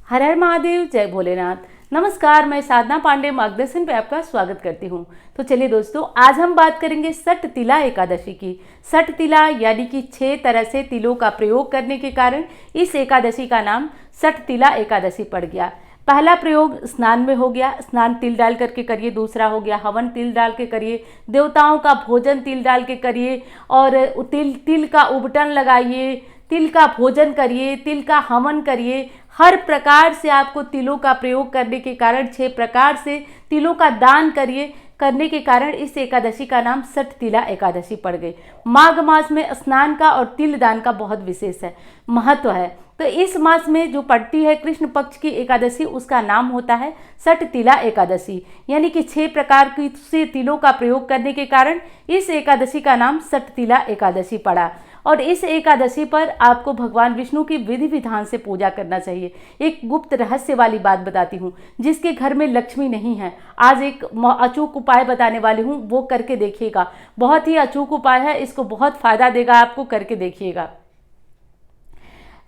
हर हर महादेव, जय भोलेनाथ। नमस्कार, मैं साधना पांडे मार्गदर्शन पे आपका स्वागत करती हूँ। तो चलिए दोस्तों, आज हम बात करेंगे सठ तिला एकादशी की। सठ तिला यानी कि 6 तरह से तिलों का प्रयोग करने के कारण इस एकादशी का नाम सठ तिला एकादशी पड़ गया। पहला प्रयोग स्नान में हो गया, स्नान तिल डाल करके करिए। दूसरा हो गया हवन तिल डाल के करिए। देवताओं का भोजन तिल डाल के करिए और तिल का उबटन लगाइए, तिल का भोजन करिए, तिल का हवन करिए। हर प्रकार से आपको तिलों का प्रयोग करने के कारण 6 प्रकार से तिलों का दान करिए, करने के कारण इस एकादशी का नाम सठ तिला एकादशी पड़ गई। माघ मास में स्नान का और तिल दान का बहुत विशेष है, महत्व है। तो इस मास में जो पड़ती है कृष्ण पक्ष की एकादशी, उसका नाम होता है सठ तिला एकादशी, यानी कि 6 प्रकार की से तिलों का प्रयोग करने के कारण इस एकादशी का नाम सठ तिला एकादशी पड़ा। और इस एकादशी पर आपको भगवान विष्णु की विधि विधान से पूजा करना चाहिए। एक गुप्त रहस्य वाली बात बताती हूँ। जिसके घर में लक्ष्मी नहीं है, आज एक अचूक उपाय बताने वाली हूँ, वो करके देखिएगा। बहुत ही अचूक उपाय है, इसको बहुत फायदा देगा आपको, करके देखिएगा।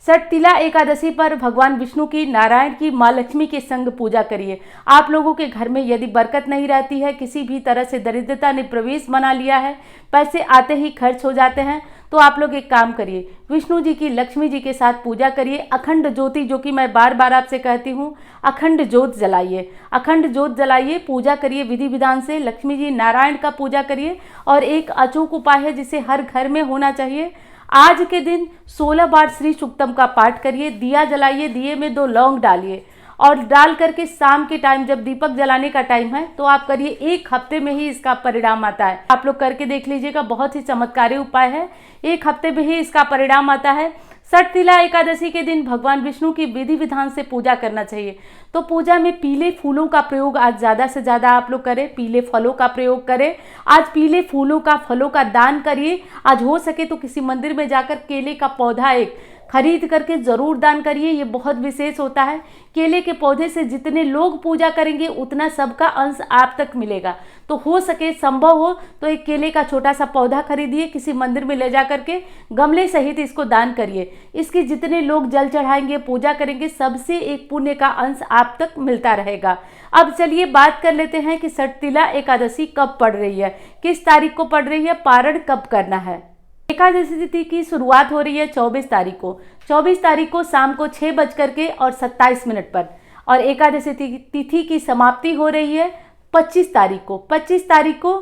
सठ तिला एकादशी पर भगवान विष्णु की, नारायण की, माँ लक्ष्मी के संग पूजा करिए। आप लोगों के घर में यदि बरकत नहीं रहती है, किसी भी तरह से दरिद्रता ने प्रवेश बना लिया है, पैसे आते ही खर्च हो जाते हैं, तो आप लोग एक काम करिए, विष्णु जी की, लक्ष्मी जी के साथ पूजा करिए। अखंड ज्योति, जो कि मैं बार बार आपसे कहती हूँ, अखंड ज्योत जलाइए, अखंड ज्योत जलाइए, पूजा करिए विधि विधान से। लक्ष्मी जी, नारायण का पूजा करिए। और एक अचूक उपाय है जिसे हर घर में होना चाहिए। आज के दिन 16 बार श्री सूक्तम का पाठ करिए, दिया जलाइए, दिए में 2 लौंग डालिए और डाल करके शाम के टाइम जब दीपक जलाने का टाइम है तो आप करिए। 1 हफ्ते में ही इसका परिणाम आता है। आप लोग करके देख लीजिएगा, बहुत ही चमत्कारी उपाय है। 1 हफ्ते में ही इसका परिणाम आता है। सठ तिला एकादशी के दिन भगवान विष्णु की विधि विधान से पूजा करना चाहिए। तो पूजा में पीले फूलों का प्रयोग आज ज़्यादा से ज़्यादा आप लोग करें, पीले फलों का प्रयोग करें। आज पीले फूलों का, फलों का दान करिए। आज हो सके तो किसी मंदिर में जाकर केले का पौधा एक खरीद करके ज़रूर दान करिए, ये बहुत विशेष होता है। केले के पौधे से जितने लोग पूजा करेंगे उतना सबका अंश आप तक मिलेगा। तो हो सके, संभव हो तो एक केले का छोटा सा पौधा खरीदिए, किसी मंदिर में ले जा करके गमले सहित इसको दान करिए। इसके जितने लोग जल चढ़ाएंगे, पूजा करेंगे, सबसे एक पुण्य का अंश आप तक मिलता रहेगा। अब चलिए बात कर लेते हैं कि सठ तिला एकादशी कब पड़ रही है, किस तारीख को पड़ रही है, पारण कब करना है। एकादशी तिथि की शुरुआत हो रही है 24 तारीख को। 24 तारीख को शाम को 6:27 पर और एकादशी तिथि की समाप्ति हो रही है 25 तारीख को। 25 तारीख को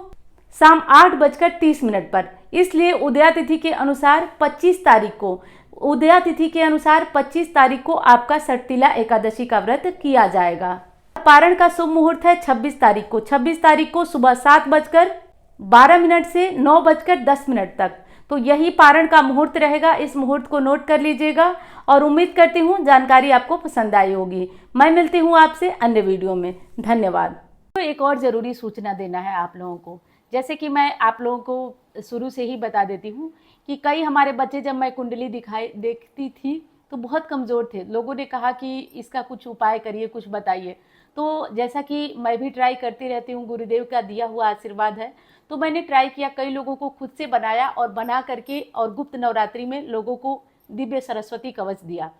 शाम 8:30 पर। इसलिए उदया तिथि के अनुसार 25 तारीख को, उदया तिथि के अनुसार 25 तारीख को आपका सठ तिला एकादशी का व्रत किया जाएगा। पारण का शुभ मुहूर्त है 26 तारीख को। 26 तारीख को सुबह 7:12 से 9:10 तक। तो यही पारण का मुहूर्त रहेगा। इस मुहूर्त को नोट कर लीजिएगा और उम्मीद करती हूँ जानकारी आपको पसंद आई होगी। मैं मिलती हूँ आपसे अन्य वीडियो में। धन्यवाद। तो एक और ज़रूरी सूचना देना है आप लोगों को। जैसे कि मैं आप लोगों को शुरू से ही बता देती हूँ कि कई हमारे बच्चे, जब मैं कुंडली देखती थी तो बहुत कमज़ोर थे। लोगों ने कहा कि इसका कुछ उपाय करिए, कुछ बताइए। तो जैसा कि मैं भी ट्राई करती रहती हूँ, गुरुदेव का दिया हुआ आशीर्वाद है, तो मैंने ट्राई किया, कई लोगों को खुद से बनाया और बना करके और गुप्त नवरात्रि में लोगों को दिव्य सरस्वती कवच दिया।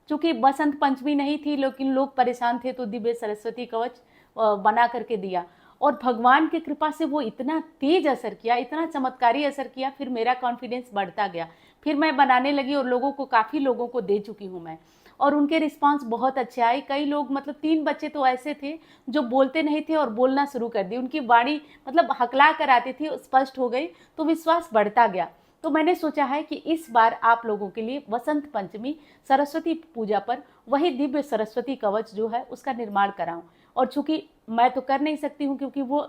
चूँकि बसंत पंचमी नहीं थी, लेकिन लोग परेशान थे, तो दिव्य सरस्वती कवच बना करके दिया। और भगवान की कृपा से वो इतना तेज असर किया, इतना चमत्कारी असर किया, फिर मेरा कॉन्फिडेंस बढ़ता गया। फिर मैं बनाने लगी और लोगों को, काफ़ी लोगों को दे चुकी हूँ मैं, और उनके रिस्पांस बहुत अच्छे आए। कई लोग, मतलब 3 बच्चे तो ऐसे थे जो बोलते नहीं थे और बोलना शुरू कर दी। उनकी वाणी मतलब हकला कर आती थी, स्पष्ट हो गई, तो विश्वास बढ़ता गया। तो मैंने सोचा है कि इस बार आप लोगों के लिए वसंत पंचमी सरस्वती पूजा पर वही दिव्य सरस्वती कवच जो है उसका निर्माण कराऊं। और चूंकि मैं तो कर नहीं सकती हूं, क्योंकि वो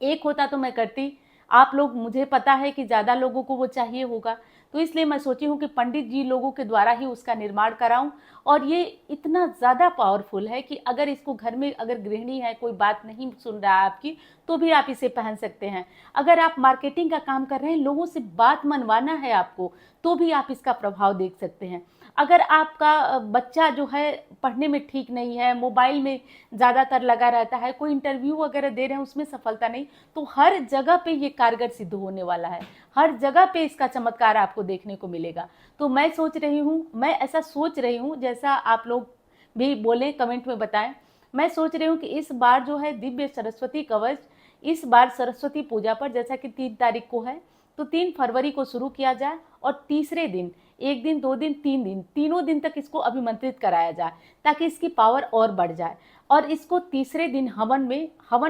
एक होता तो मैं करती, आप लोग, मुझे पता है कि ज़्यादा लोगों को वो चाहिए होगा, तो इसलिए मैं सोची हूँ कि पंडित जी लोगों के द्वारा ही उसका निर्माण कराऊं। और ये इतना ज़्यादा पावरफुल है कि अगर इसको घर में, अगर गृहिणी है, कोई बात नहीं सुन रहा है आपकी, तो भी आप इसे पहन सकते हैं। अगर आप मार्केटिंग का काम कर रहे हैं, लोगों से बात मनवाना है आपको, तो भी आप इसका प्रभाव देख सकते हैं। अगर आपका बच्चा जो है पढ़ने में ठीक नहीं है, मोबाइल में ज़्यादातर लगा रहता है, कोई इंटरव्यू वगैरह दे रहे हैं उसमें सफलता नहीं, तो हर जगह पे ये कारगर सिद्ध होने वाला है। हर जगह पे इसका चमत्कार आपको देखने को मिलेगा। तो मैं सोच रही हूँ, मैं ऐसा सोच रही हूँ जैसा आप लोग भी बोलें, कमेंट में बताएं। मैं सोच रही हूँ कि इस बार जो है दिव्य सरस्वती कवच, इस बार सरस्वती पूजा पर जैसा कि 3 तारीख को है, तो 3 फरवरी को शुरू किया जाए और तीसरे दिन, 1 दिन, 2 दिन, 3 दिन, तीनों दिन तक इसको अभिमंत्रित कराया जाए ताकि इसकी पावर और बढ़ जाए। और इसको तीसरे दिन हवन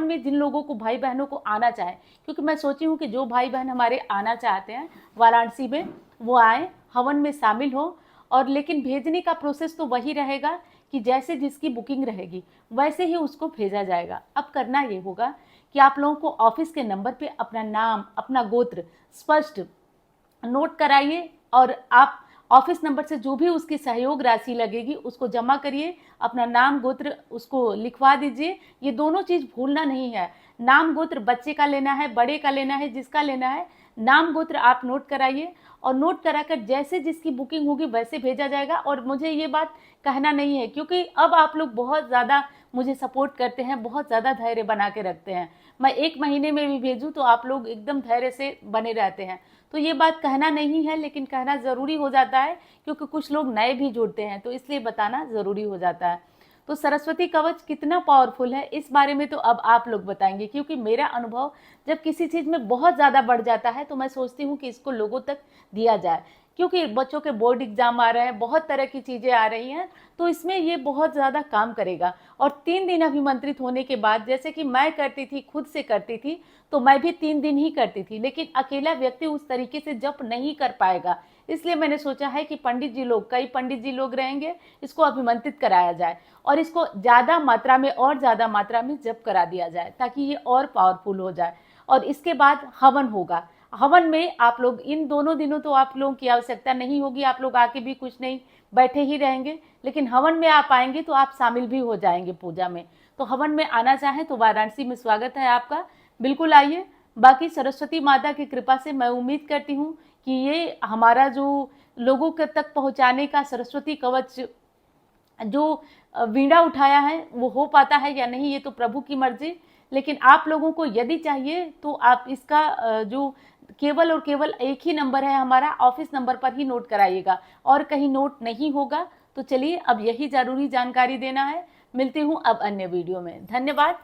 में जिन लोगों को, भाई बहनों को आना चाहे, क्योंकि मैं सोची हूँ कि जो भाई बहन हमारे आना चाहते हैं वाराणसी में, वो आए, हवन में शामिल हो। और लेकिन भेजने का प्रोसेस तो वही रहेगा कि जैसे जिसकी बुकिंग रहेगी वैसे ही उसको भेजा जाएगा। अब करना ये होगा कि आप लोगों को ऑफिस के नंबर पे अपना नाम, अपना गोत्र स्पष्ट नोट कराइए और आप ऑफिस नंबर से जो भी उसकी सहयोग राशि लगेगी उसको जमा करिए, अपना नाम गोत्र उसको लिखवा दीजिए। ये दोनों चीज़ भूलना नहीं है। नाम गोत्र बच्चे का लेना है, बड़े का लेना है, जिसका लेना है, नाम गोत्र आप नोट कराइए और नोट कराकर जैसे जिसकी बुकिंग होगी वैसे भेजा जाएगा। और मुझे ये बात कहना नहीं है क्योंकि अब आप लोग बहुत ज़्यादा मुझे सपोर्ट करते हैं, बहुत ज़्यादा धैर्य बना के रखते हैं। मैं 1 महीने में भी भेजूँ तो आप लोग एकदम धैर्य से बने रहते हैं। तो ये बात कहना नहीं है, लेकिन कहना ज़रूरी हो जाता है क्योंकि कुछ लोग नए भी जुड़ते हैं, तो इसलिए बताना ज़रूरी हो जाता है। तो सरस्वती कवच कितना पावरफुल है इस बारे में तो अब आप लोग बताएंगे, क्योंकि मेरा अनुभव जब किसी चीज़ में बहुत ज़्यादा बढ़ जाता है तो मैं सोचती हूँ कि इसको लोगों तक दिया जाए, क्योंकि बच्चों के बोर्ड एग्जाम आ रहे हैं, बहुत तरह की चीज़ें आ रही हैं, तो इसमें ये बहुत ज़्यादा काम करेगा। और 3 दिन अभिमंत्रित होने के बाद, जैसे कि मैं करती थी, खुद से करती थी, तो मैं भी 3 दिन ही करती थी, लेकिन अकेला व्यक्ति उस तरीके से जप नहीं कर पाएगा। इसलिए मैंने सोचा है कि पंडित जी लोग, कई पंडित जी लोग रहेंगे, इसको अभिमंत्रित कराया जाए और इसको ज़्यादा मात्रा में और ज़्यादा मात्रा में जप करा दिया जाए ताकि ये और पावरफुल हो जाए। और इसके बाद हवन होगा। हवन में आप लोग इन दोनों दिनों तो आप लोगों की आवश्यकता नहीं होगी, आप लोग आके भी कुछ नहीं, बैठे ही रहेंगे, लेकिन हवन में आप आएंगे तो आप शामिल भी हो जाएंगे पूजा में। तो हवन में आना चाहें तो वाराणसी में स्वागत है आपका, बिल्कुल आइए। बाकी सरस्वती माता की कृपा से मैं उम्मीद करती हूँ कि ये हमारा जो लोगों के तक पहुँचाने का सरस्वती कवच जो वीणा उठाया है वो हो पाता है या नहीं, ये तो प्रभु की मर्जी। लेकिन आप लोगों को यदि चाहिए तो आप इसका जो केवल और केवल एक ही नंबर है हमारा, ऑफिस नंबर पर ही नोट कराइएगा और कहीं नोट नहीं होगा। तो चलिए, अब यही ज़रूरी जानकारी देना है। मिलती हूँ अब अन्य वीडियो में। धन्यवाद।